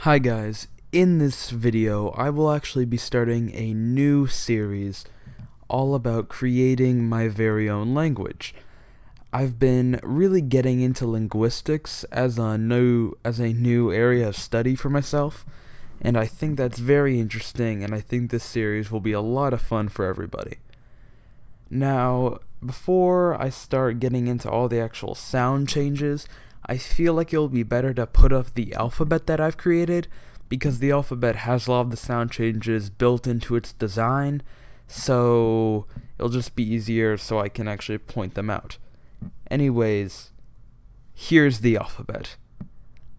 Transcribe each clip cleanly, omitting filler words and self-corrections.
Hi guys, in this video I will actually be starting a new series all about creating my very own language. I've been really getting into linguistics as a new area of study for myself, and I think that's very interesting, and I think this series will be a lot of fun for everybody. Now, before I start getting into all the actual sound changes, I feel like it'll be better to put up the alphabet that I've created, because the alphabet has a lot of the sound changes built into its design, so it'll just be easier so I can actually point them out. Anyways, here's the alphabet.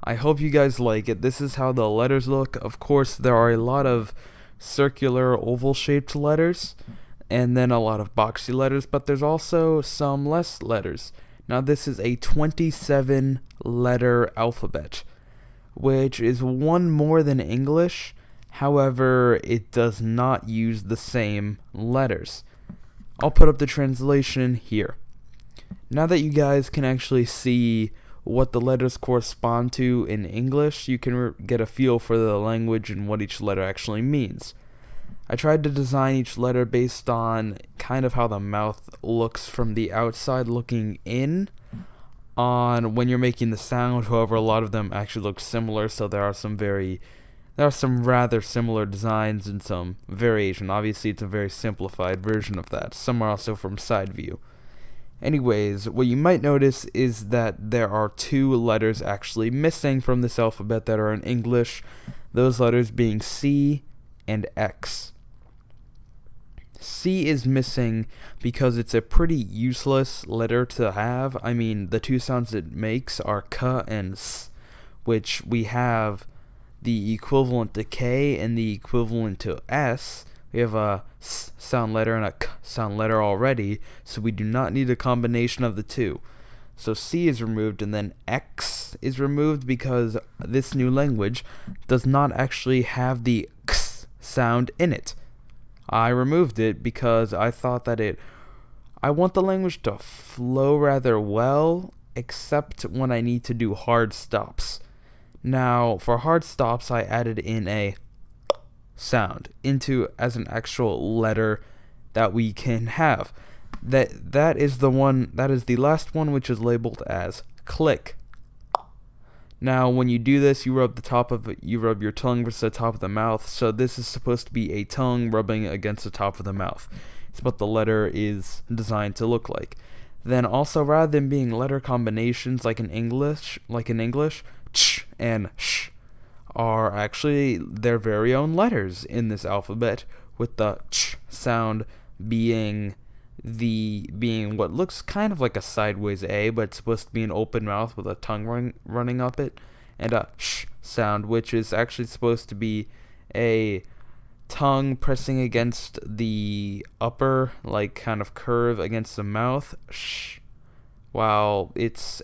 I hope you guys like it. This is how the letters look. Of course, there are a lot of circular, oval-shaped letters, and then a lot of boxy letters, but there's also some less letters. Now this is a 27 letter alphabet, which is one more than English. However, it does not use the same letters. I'll put up the translation here. Now that you guys can actually see what the letters correspond to in English, you can get a feel for the language and what each letter actually means. I tried to design each letter based on kind of how the mouth looks from the outside looking in on when you're making the sound. However, a lot of them actually look similar, so there are some rather similar designs and some variation. Obviously, it's a very simplified version of that. Some are also from side view. Anyways, what you might notice is that there are two letters actually missing from this alphabet that are in English, those letters being C and X. C is missing because it's a pretty useless letter to have. I mean, the two sounds it makes are K and S, which we have the equivalent to K and the equivalent to S. We have a S sound letter and a K sound letter already, so we do not need a combination of the two. So C is removed, and then X is removed because this new language does not actually have the X sound in it. I removed it because I thought that I want the language to flow rather well, except when I need to do hard stops. Now, for hard stops, I added in a sound as an actual letter that we can have. That is the last one, which is labeled as click. Now, when you do this, you rub your tongue versus the top of the mouth. So this is supposed to be a tongue rubbing against the top of the mouth. It's what the letter is designed to look like. Then also, rather than being letter combinations like in English, ch and sh are actually their very own letters in this alphabet, with the ch sound being what looks kind of like a sideways A, but it's supposed to be an open mouth with a tongue running up it, and a sh sound, which is actually supposed to be a tongue pressing against the upper, like, kind of curve against the mouth. Sh. It's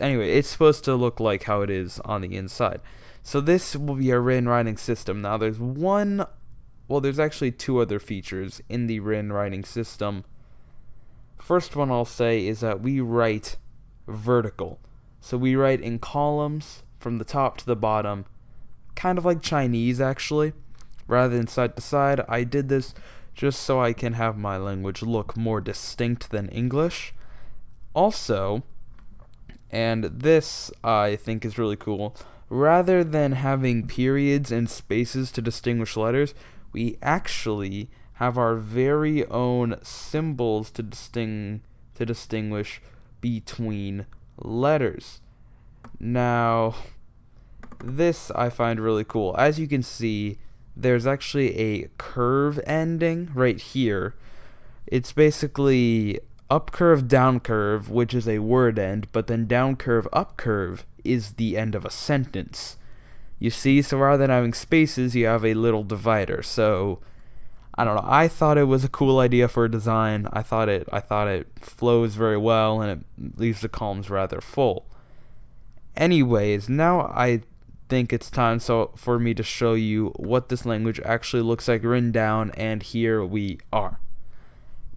supposed to look like how it is on the inside. So this will be our written writing system. Now there's actually two other features in the written writing system. First one I'll say is that we write vertical. So we write in columns from the top to the bottom, kind of like Chinese actually, rather than side to side. I did this just so I can have my language look more distinct than English. Also, and this I think is really cool, rather than having periods and spaces to distinguish letters, we actually have our very own symbols to distinguish between letters. Now, this I find really cool. As you can see, there's actually a curve ending right here. It's basically up curve, down curve, which is a word end, but then down curve, up curve is the end of a sentence. You see, so rather than having spaces, you have a little divider. So I don't know. I thought it was a cool idea for a design. I thought it flows very well, and it leaves the columns rather full. Anyways, now I think it's time for me to show you what this language actually looks like written down, and here we are.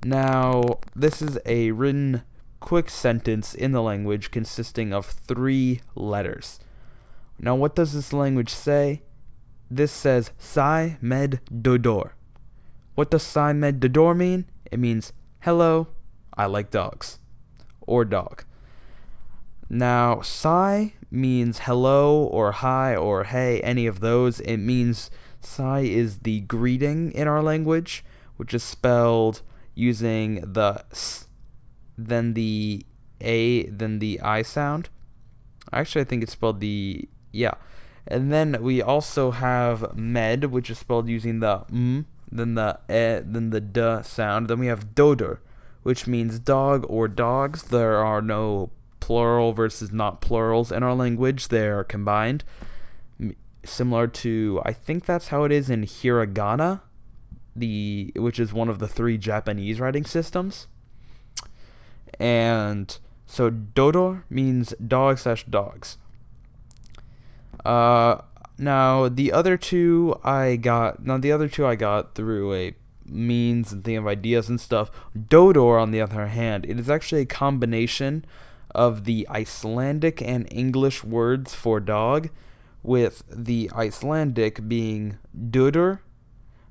Now, this is a written quick sentence in the language consisting of 3 letters. Now, what does this language say? this says Sai Med Dodor. What does Sai Med Dodor mean? It means, hello, I like dogs. Or dog. Now, Sai means hello or hi or hey, any of those. It means Sai is the greeting in our language, which is spelled using the S, then the A, then the I sound. Actually, I think it's spelled yeah. And then we also have Med, which is spelled using the M, then the E, then the D sound. Then we have Dodor, which means dog or dogs. There are no plural versus not plurals in our language. They are combined. Similar to, I think that's how it is in hiragana, which is one of the 3 Japanese writing systems. And so Dodor means dog/dogs. Now the other two I got through a means and thing of ideas and stuff. Dodor, on the other hand, it is actually a combination of the Icelandic and English words for dog, with the Icelandic being Dudur,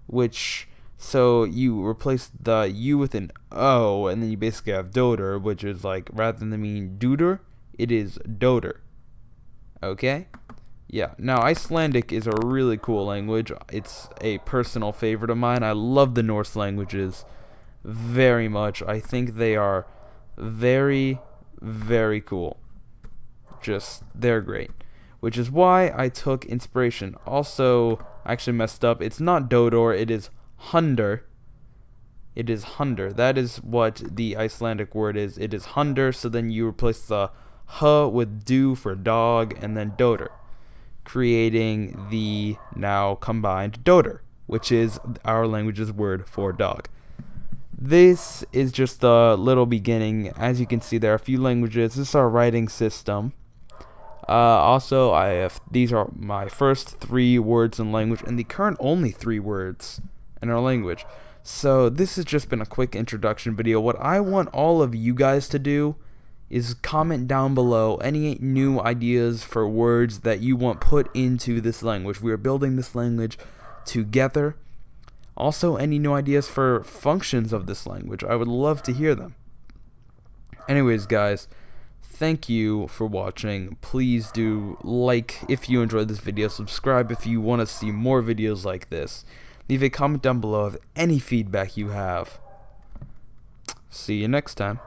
which, so you replace the U with an O, and then you basically have Dodor, which is like, rather than mean Dudur, it is Dodor. Okay? Yeah. Now, Icelandic is a really cool language. It's a personal favorite of mine. I love the Norse languages very much. I think they are very, very cool. They're great. Which is why I took inspiration. Also, I actually messed up. It's not Dodor, it is Hundr. It is Hundr. That is what the Icelandic word is. It is Hundr, so then you replace the H with Du for dog, and then Dodor, creating the now combined Dodor, which is our language's word for dog. This is just the little beginning. As you can see, there are a few languages. This is our writing system. Also, these are my first 3 words in language, and the current only 3 words in our language. So this has just been a quick introduction video. What I want all of you guys to do is comment down below any new ideas for words that you want put into this language. We are building this language together. Also, any new ideas for functions of this language. I would love to hear them. Anyways, guys, thank you for watching. Please do like if you enjoyed this video, subscribe if you want to see more videos like this. Leave a comment down below of any feedback you have. See you next time.